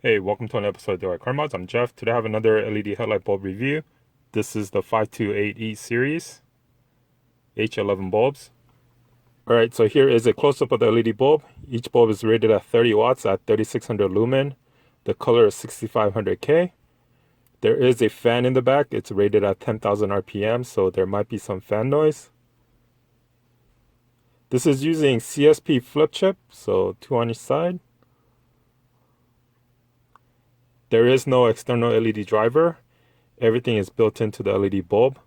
Hey, welcome to an episode of Diycarmodz. I'm Jeff. Today I have another LED headlight bulb review. This is the 528E series H11 bulbs. Alright, so here is a close-up of the LED bulb. Each bulb is rated at 30 watts at 3600 lumen. The color is 6500K. There is a fan in the back. It's rated at 10,000 RPM, so there might be some fan noise. This is using CSP flip chip, so 2 on each side. There is no external LED driver. Everything is built into the LED bulb.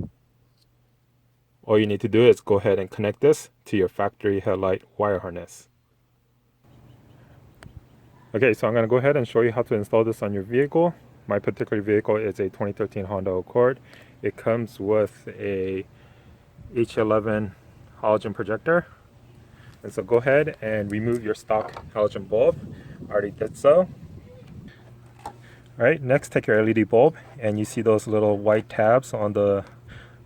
All you need to do is go ahead and connect this to your factory headlight wire harness. Okay, so I'm going to go ahead and show you how to install this on your vehicle. My particular vehicle is a 2013 Honda Accord. It comes with a H11 halogen projector. And so go ahead and remove your stock halogen bulb. I already did so. Alright, next take your LED bulb, and you see those little white tabs on the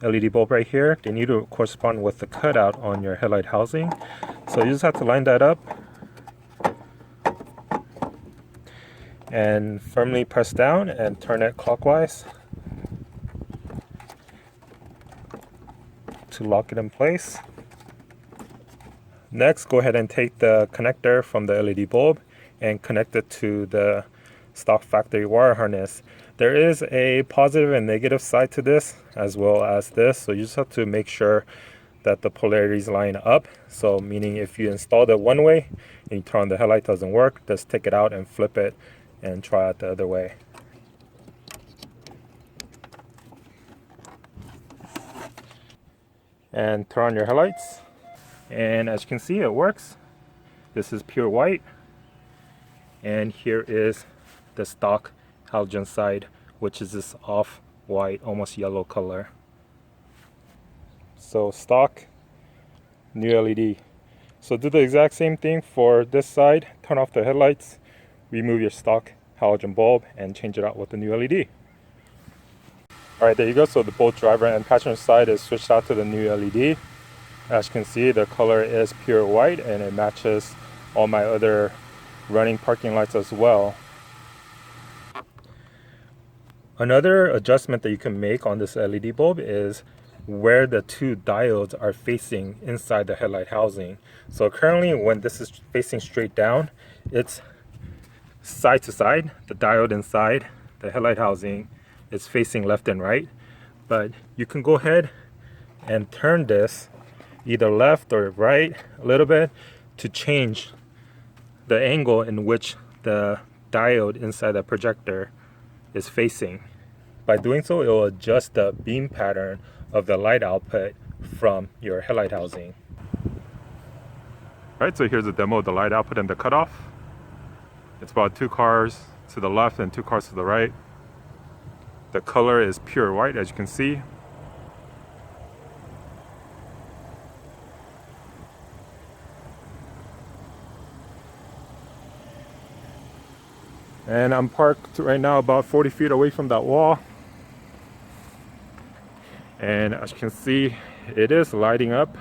LED bulb right here. They need to correspond with the cutout on your headlight housing. So you just have to line that up and firmly press down and turn it clockwise to lock it in place. Next, go ahead and take the connector from the LED bulb and connect it to the stock factory wire harness. There is a positive and negative side to this as well as this, so you just have to make sure that the polarities line up. So meaning if you install it one way and you turn on the headlight, doesn't work, just take it out and flip it and try it the other way. And turn on your headlights, and as you can see, it works. This is pure white, and here is the stock halogen side, which is this off-white, almost yellow color. So stock, new LED. So do the exact same thing for this side. Turn off the headlights, remove your stock halogen bulb, and change it out with the new LED. Alright, there you go. So the both driver and passenger side is switched out to the new LED. As you can see, the color is pure white, and it matches all my other running parking lights as well. Another adjustment that you can make on this LED bulb is where the two diodes are facing inside the headlight housing. So currently, when this is facing straight down, it's side to side. The diode inside the headlight housing is facing left and right. But you can go ahead and turn this either left or right a little bit to change the angle in which the diode inside the projector is facing. By doing so, it will adjust the beam pattern of the light output from your headlight housing. Alright, so here's a demo of the light output and the cutoff. It's about 2 cars to the left and 2 cars to the right. The color is pure white, as you can see. And I'm parked right now about 40 feet away from that wall. And as you can see, it is lighting up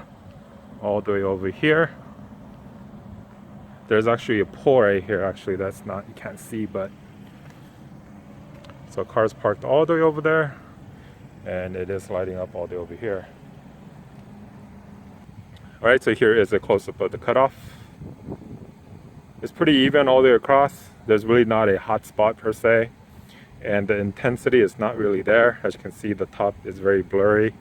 all the way over here. There's actually a pole right here, actually, that's not, you can't see, but. So cars parked all the way over there, and it is lighting up all the way over here. Alright, so here is a close-up of the cutoff. It's pretty even all the way across. There's really not a hot spot per se, and the intensity is not really there. As you can see, the top is very blurry.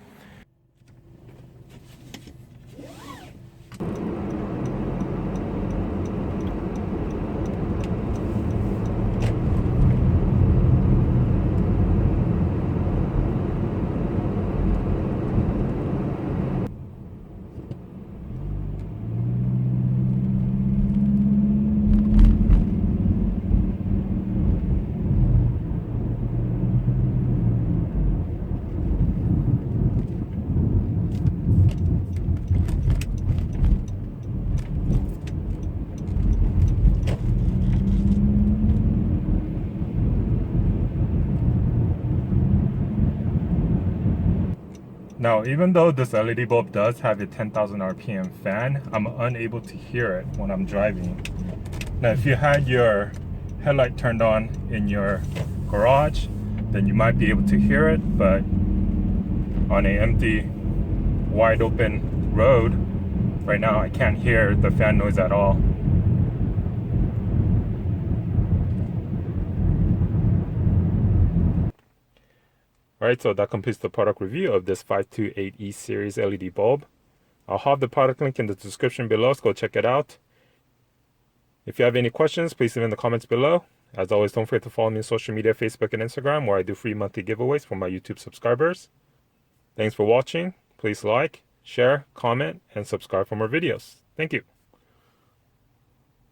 Now, even though this LED bulb does have a 10,000 RPM fan, I'm unable to hear it when I'm driving. Now, if you had your headlight turned on in your garage, then you might be able to hear it, but on an empty, wide open road, right now I can't hear the fan noise at all. Alright, so that completes the product review of this 528E series LED bulb. I'll have the product link in the description below, so go check it out. If you have any questions, please leave in the comments below. As always, don't forget to follow me on social media, Facebook and Instagram, where I do free monthly giveaways for my YouTube subscribers. Thanks for watching. Please like, share, comment, and subscribe for more videos. Thank you.